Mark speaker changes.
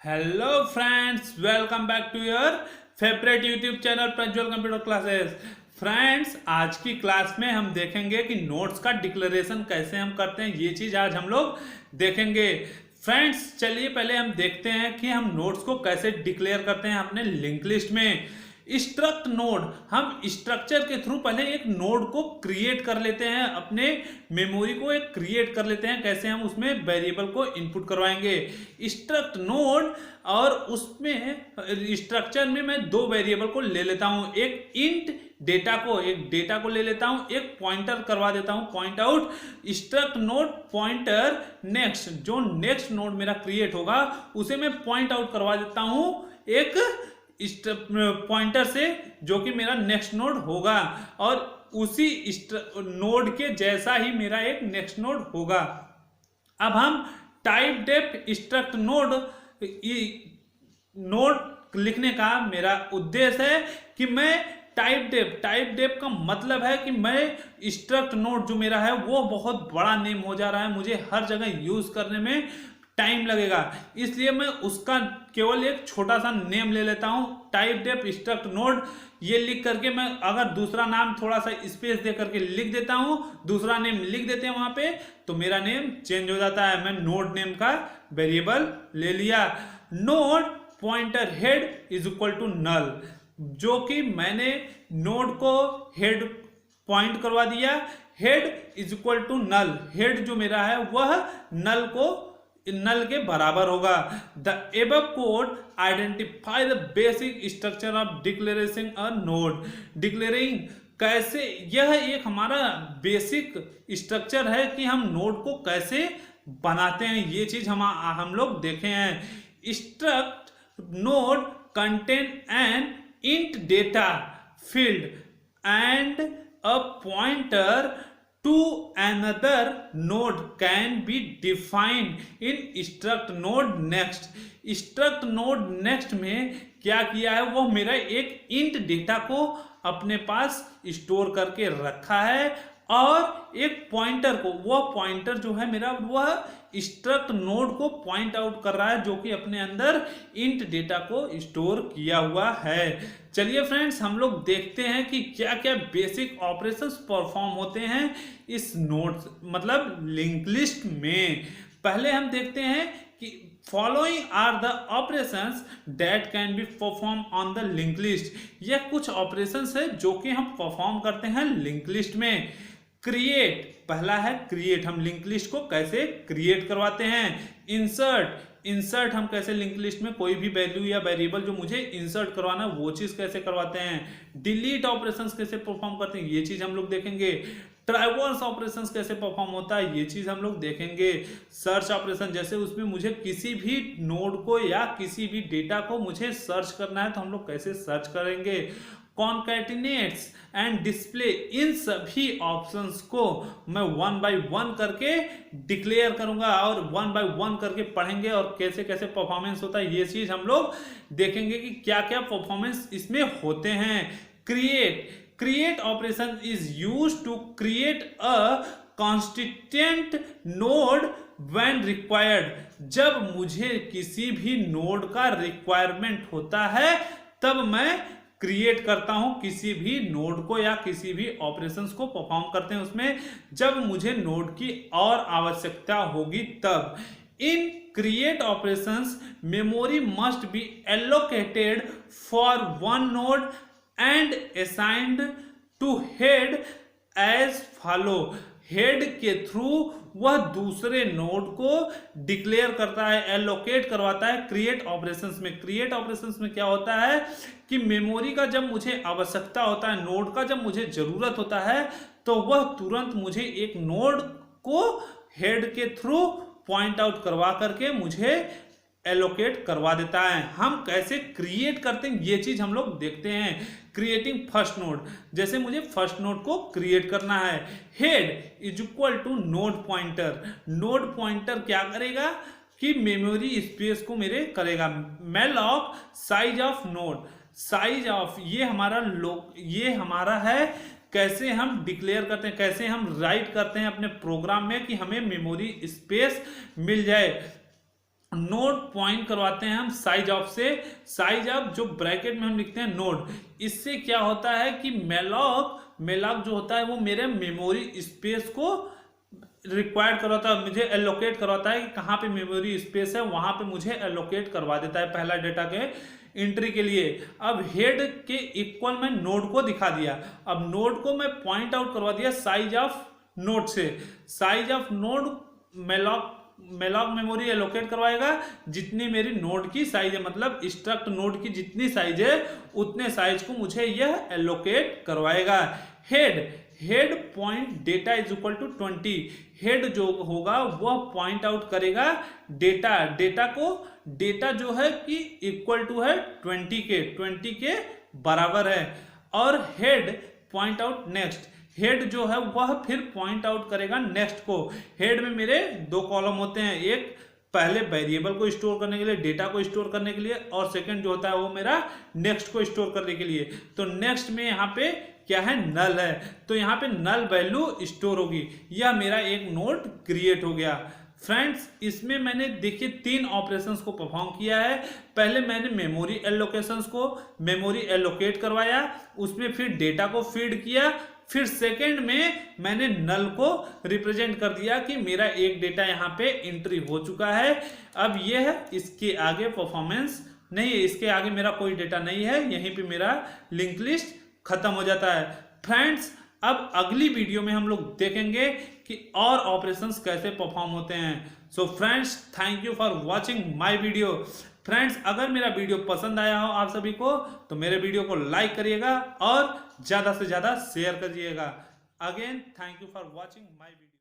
Speaker 1: Hello friends, welcome back to your favourite YouTube channel Prajwal computer classes. Friends, आज की class में हम देखेंगे कि नोट्स का डिक्लेरेशन कैसे हम करते हैं। ये चीज़ आज हम लोग देखेंगे। फ्रेंड्स, चलिए पहले हम देखते हैं कि हम नोट्स को कैसे डिक्लेयर करते हैं अपने लिंक लिस्ट में। स्ट्रक्ट नोड, हम स्ट्रक्चर के थ्रू पहले एक नोड को क्रिएट कर लेते हैं, अपने मेमोरी को एक क्रिएट कर लेते हैं। कैसे हम उसमें वेरिएबल को इनपुट करवाएंगे। स्ट्रक्ट नोड, और उसमें स्ट्रक्चर में मैं दो वेरिएबल को ले लेता हूं, एक इंट डेटा को, एक डेटा को ले लेता हूं, एक पॉइंटर करवा देता हूं, point out. Struct node pointer next, जो नेक्स्ट नोड मेरा क्रिएट होगा उसे मैं पॉइंट आउट करवा देता हूं एक पॉइंटर से, जो कि मेरा नेक्स्ट नोड होगा, और उसी नोड के जैसा ही मेरा एक नेक्स्ट नोड होगा। अब हम टाइप डेफ स्ट्रक्ट नोड लिखने का मेरा उद्देश्य है कि मैं टाइप डेफ का मतलब है कि मैं स्ट्रक्ट नोड जो मेरा है वो बहुत बड़ा नेम हो जा रहा है, मुझे हर जगह यूज करने में टाइम लगेगा, इसलिए मैं उसका केवल एक छोटा सा नेम ले लेता हूं, टाइप डेफ स्ट्रक्ट नोड। ये लिख करके मैं अगर दूसरा नाम थोड़ा सा स्पेस दे करके लिख देता हूं, दूसरा नेम लिख देते हैं वहां पे, तो मेरा नेम चेंज हो जाता है। मैं नोड नेम का वेरिएबल ले लिया। Node pointer head is equal to null, जो कि मैंने नोड को हेड पॉइंट करवा दिया। Head is equal to null, head जो मेरा है वह नल के बराबर होगा। The above code identify the basic structure of declaration a node. Declaring कैसे, यह एक हमारा बेसिक स्ट्रक्चर है कि हम नोड को कैसे बनाते हैं, ये चीज हम लोग देखे हैं। Struct node contain an int data field and a pointer to another node can be defined in struct node next। struct node next में क्या किया है, वो मेरा एक int डेटा को अपने पास स्टोर करके रखा है, और एक पॉइंटर को, वह पॉइंटर जो है मेरा वह स्ट्रक्ट नोड को पॉइंट आउट कर रहा है, जो कि अपने अंदर इंट डेटा को स्टोर किया हुआ है। चलिए फ्रेंड्स, हम लोग देखते हैं कि क्या क्या बेसिक ऑपरेशंस परफॉर्म होते हैं इस नोड मतलब लिंक लिस्ट में। पहले हम देखते हैं कि following are the operations that can be perform on the link list. यह कुछ ऑपरेशंस है जो कि हम परफॉर्म करते हैं लिंक लिस्ट में। क्रिएट, पहला है क्रिएट, हम लिंक लिस्ट को कैसे क्रिएट करवाते हैं। इंसर्ट हम कैसे लिंक लिस्ट में कोई भी वैल्यू या वेरिएबल जो मुझे इंसर्ट करवाना है वो चीज कैसे करवाते हैं। डिलीट ऑपरेशंस कैसे परफॉर्म करते हैं, ये चीज हम लोग देखेंगे। ट्राइवर्स ऑपरेशंस कैसे परफॉर्म होता है, ये चीज हम लोग देखेंगे। सर्च ऑपरेशन, जैसे उसमें मुझे किसी भी नोड को या किसी भी डेटा को मुझे सर्च करना है तो हम लोग कैसे सर्च करेंगे। कॉन्कैटिनेट्स एंड डिस्प्ले, इन सभी ऑप्शंस को मैं वन बाय वन करके डिक्लेयर करूंगा, और वन बाय वन करके पढ़ेंगे, और कैसे कैसे परफॉर्मेंस होता है ये चीज हम लोग देखेंगे कि क्या क्या परफॉर्मेंस इसमें होते हैं। Create operation is used to create a constituent node when required. जब मुझे किसी भी नोड का रिक्वायरमेंट होता है तब मैं क्रिएट करता हूं किसी भी नोड को, या किसी भी ऑपरेशंस को परफॉर्म करते हैं उसमें जब मुझे नोड की और आवश्यकता होगी तब। In create operations memory must be allocated for one node and assigned to head as follow. Head के थ्रू वह दूसरे नोड को डिक्लेयर करता है, एलोकेट करवाता है क्रिएट ऑपरेशंस में। क्रिएट ऑपरेशंस में क्या होता है कि मेमोरी का जब मुझे आवश्यकता होता है, नोड का जब मुझे जरूरत होता है, तो वह तुरंत मुझे एक नोड को हेड के थ्रू पॉइंट आउट करवा करके मुझे एलोकेट करवा देता है। हम कैसे क्रिएट करते हैं ये चीज हम लोग देखते हैं। क्रिएटिंग फर्स्ट नोड, जैसे मुझे फर्स्ट नोड को क्रिएट करना है। Head is equal to node pointer. Node pointer क्या करेगा कि मेमोरी स्पेस को मेरे करेगा। Malloc size of node, size of ये हमारा है कैसे हम डिक्लेयर करते हैं, कैसे हम राइट करते हैं अपने प्रोग्राम में कि हमें मेमोरी स्पेस मिल जाए। नोड पॉइंट करवाते हैं हम साइज ऑफ से। साइज ऑफ जो ब्रैकेट में हम लिखते हैं नोड, इससे क्या होता है कि मेलॉक जो होता है वो मेरे मेमोरी स्पेस को रिक्वायर्ड करवाता है, मुझे एलोकेट करवाता है कि कहाँ पे मेमोरी स्पेस है, वहां पे मुझे एलोकेट करवा देता है पहला डेटा के एंट्री के लिए। अब हेड के इक्वल मैं नोड को दिखा दिया, अब नोड को मैं पॉइंट आउट करवा दिया साइज ऑफ नोड से। Size of node malloc memory allocate करवाएगा जितनी मेरी नोड की साइज है, मतलब स्ट्रक्ट नोड की जितनी साइज है उतने साइज को मुझे यह एलोकेट करवाएगा। Head point data is equal to 20। Head जो होगा वह पॉइंट आउट करेगा डेटा जो है कि इक्वल टू है 20 के बराबर है। और head point out next, head जो है वह फिर पॉइंट आउट करेगा नेक्स्ट को। हेड में मेरे दो कॉलम होते हैं, एक पहले वेरिएबल को स्टोर करने के लिए, डेटा को स्टोर करने के लिए, और सेकंड जो होता है वो मेरा नेक्स्ट को स्टोर करने के लिए। तो नेक्स्ट में यहाँ पे क्या है, नल है, तो यहाँ पे नल वैल्यू स्टोर होगी। यह मेरा एक नोड क्रिएट हो गया। फ्रेंड्स, इसमें मैंने देखिए 3 ऑपरेशंस को परफॉर्म किया है। पहले मैंने मेमोरी एलोकेशंस को मेमोरी एलोकेट करवाया, उसमें फिर डेटा को फीड किया, फिर सेकंड में मैंने नल को रिप्रेजेंट कर दिया कि मेरा एक डेटा यहाँ पे एंट्री हो चुका है। अब यह है, इसके आगे परफॉर्मेंस नहीं है, इसके आगे मेरा कोई डेटा नहीं है, यहीं पे मेरा लिंक लिस्ट खत्म हो जाता है। फ्रेंड्स, अब अगली वीडियो में हम लोग देखेंगे कि और ऑपरेशंस कैसे परफॉर्म होते हैं। So friends, thank you for watching my video. Friends, अगर मेरा वीडियो पसंद आया हो आप सभी को तो मेरे वीडियो को लाइक करिएगा और ज़्यादा से ज़्यादा शेयर करिएगा। Again thank you for watching my video.